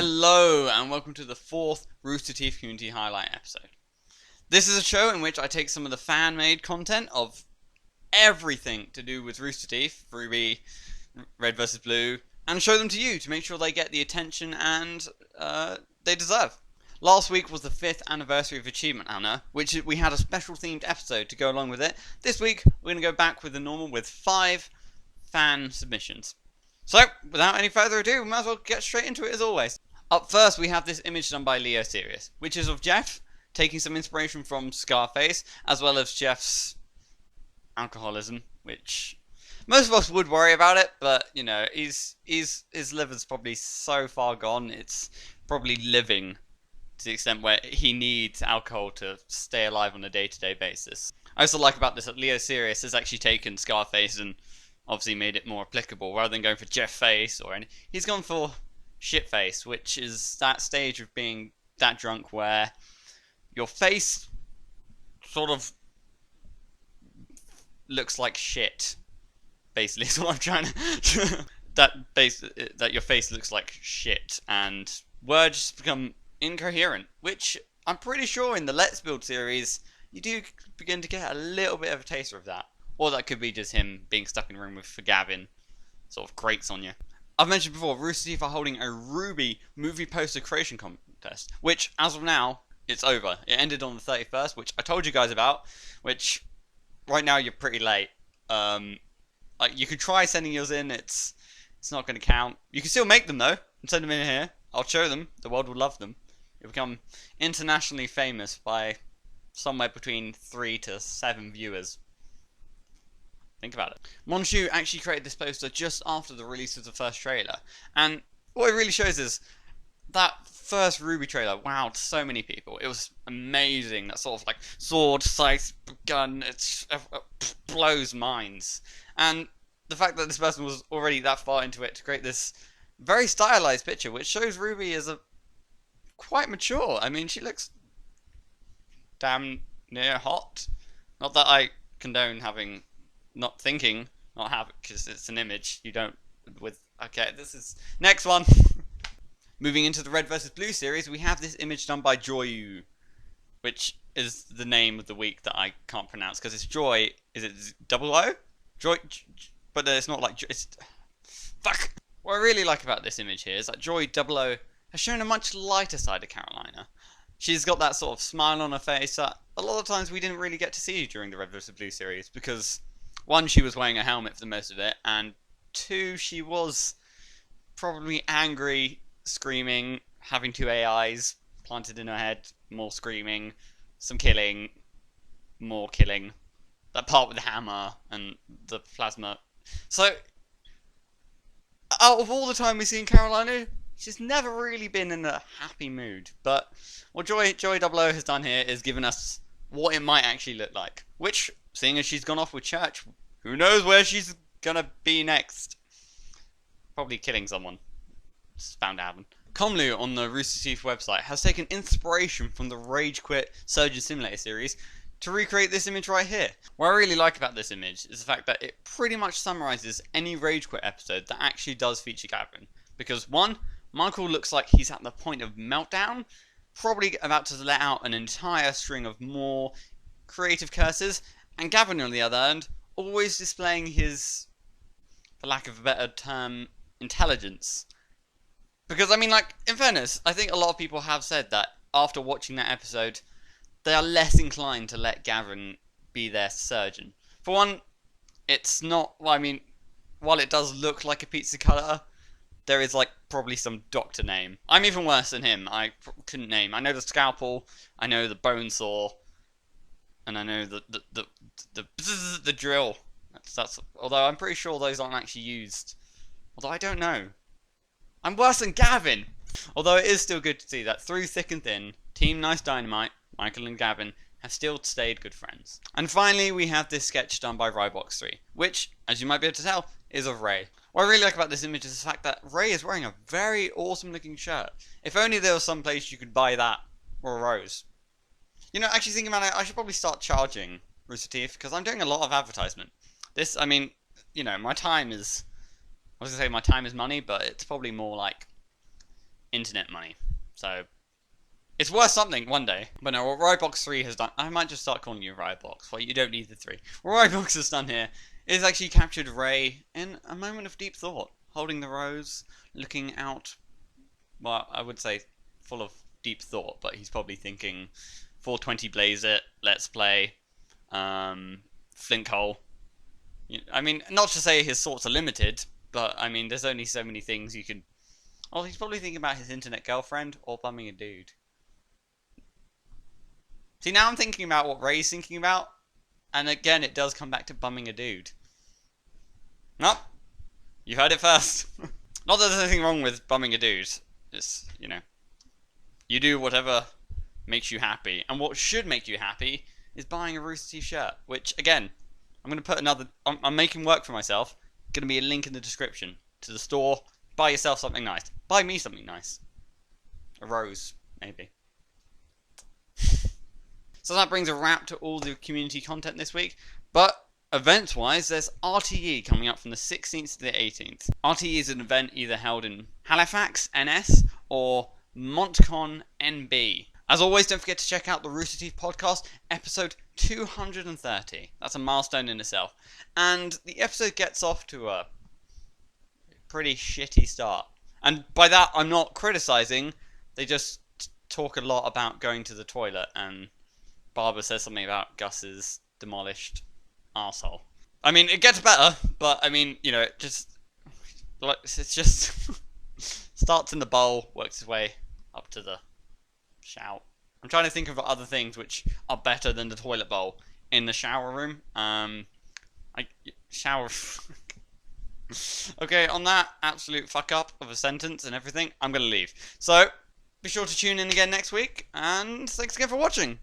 Hello and welcome to the fourth Rooster Teeth Community Highlight episode. This is a show in which I take some of the fan-made content of everything to do with Rooster Teeth, Ruby, Red vs. Blue, and show them to you to make sure they get the attention and they deserve. Last week was the 5th anniversary of Achievement Hunter, which we had a special themed episode to go along with it. This week we're going to go back with the normal with 5 fan submissions. So, without any further ado, we might as well get straight into it as always. Up first, we have this image done by Leo Sirius, which is of Jeff, taking some inspiration from Scarface, as well as Jeff's alcoholism, which most of us would worry about it, but, you know, his liver's probably so far gone, it's probably living to the extent where he needs alcohol to stay alive on a day-to-day basis. I also like about this that Leo Sirius has actually taken Scarface and obviously made it more applicable, rather than going for Jeff Face or any. He's gone for shit face, which is that stage of being that drunk where your face sort of looks like shit. Basically, is what I'm trying to. that your face looks like shit, and words become incoherent. Which I'm pretty sure in the Let's Build series you do begin to get a little bit of a taster of that. Or that could be just him being stuck in a room with Gavin, sort of grates on you. I've mentioned before, Rooster Teeth are holding a Ruby movie poster creation contest, which, as of now, it's over. It ended on the 31st, which I told you guys about, which, right now, you're pretty late. You could try sending yours in, it's not going to count. You can still make them, though, and send them in here. I'll show them. The world will love them. You'll become internationally famous by somewhere between 3 to 7 viewers. Think about it. Monshu actually created this poster just after the release of the first trailer, and what it really shows is that first Ruby trailer wowed so many people. It was amazing. That sort of like sword, scythe, gun, it blows minds. And the fact that this person was already that far into it to create this very stylized picture, which shows Ruby as quite mature. I mean, she looks damn near hot. Not that I condone having. Not have it, because it's an image. You don't okay, this is next one. Moving into the Red vs. Blue series, we have this image done by Joy, which is the name of the week that I can't pronounce because it's Joy. Is it double O? Joy, but it's not like it's. Fuck. What I really like about this image here is that Joy double O has shown a much lighter side of Carolina. She's got that sort of smile on her face that a lot of times we didn't really get to see during the Red vs. Blue series because. 1, she was wearing a helmet for the most of it, and 2, she was probably angry, screaming, having 2 AIs planted in her head, more screaming, some killing, more killing, that part with the hammer and the plasma. So, out of all the time we've seen Carolina, she's never really been in a happy mood, but what Joy 00 has done here is given us what it might actually look like, which, seeing as she's gone off with Church, who knows where she's gonna be next? Probably killing someone. It's bound to happen. Comlu on the Rooster Teeth website has taken inspiration from the Rage Quit Surgeon Simulator series to recreate this image right here. What I really like about this image is the fact that it pretty much summarizes any Rage Quit episode that actually does feature Gavin. Because 1, Michael looks like he's at the point of meltdown, probably about to let out an entire string of more creative curses, and Gavin on the other hand, always displaying his, for lack of a better term, intelligence. Because, I mean, like, in fairness, I think a lot of people have said that after watching that episode, they are less inclined to let Gavin be their surgeon. For 1, it's not, well, I mean, while it does look like a pizza cutter, there is, like, probably some doctor name. I'm even worse than him. I couldn't name. I know the scalpel, I know the bone saw, and I know the drill. That's although I'm pretty sure those aren't actually used. Although I don't know. I'm worse than Gavin. Although it is still good to see that through thick and thin, Team Nice Dynamite, Michael and Gavin, have still stayed good friends. And finally, we have this sketch done by Rybox3, which, as you might be able to tell, is of Ray. What I really like about this image is the fact that Ray is wearing a very awesome looking shirt. If only there was some place you could buy that or a rose. You know, actually thinking about it, I should probably start charging Rooster Teeth, because I'm doing a lot of advertisement. This, I mean, you know, my time is, I was going to say my time is money, but it's probably more like internet money. So it's worth something one day. But no, what Roblox 3 has done, I might just start calling you Roblox. Well, you don't need the 3. What Roblox has done here is actually captured Ray in a moment of deep thought, holding the rose, looking out. Well, I would say full of deep thought, but he's probably thinking 420 blaze it, let's play, flink hole. I mean, not to say his thoughts are limited, but I mean, there's only so many things you can. Oh, he's probably thinking about his internet girlfriend or bumming a dude. See, now I'm thinking about what Ray's thinking about, and again, it does come back to bumming a dude. No, you heard it first. Not that there's anything wrong with bumming a dude. Just, you know, you do whatever makes you happy, and what should make you happy is buying a Rooster Teeth shirt. Which, again, I'm going to put another. I'm making work for myself. Going to be a link in the description to the store. Buy yourself something nice. Buy me something nice. A rose, maybe. So that brings a wrap to all the community content this week. But events-wise, there's RTE coming up from the 16th to the 18th. RTE is an event either held in Halifax, NS, or Montcon, NB. As always, don't forget to check out the Rooster Teeth podcast, episode 230. That's a milestone in itself. And the episode gets off to a pretty shitty start. And by that, I'm not criticising. They just talk a lot about going to the toilet, and Barbara says something about Gus's demolished arsehole. I mean, it gets better, but I mean, you know, it just starts in the bowl, works its way up to the shout. I'm trying to think of other things which are better than the toilet bowl in the shower room. Shower. Okay, on that absolute fuck up of a sentence and everything, I'm gonna leave. So be sure to tune in again next week, and thanks again for watching.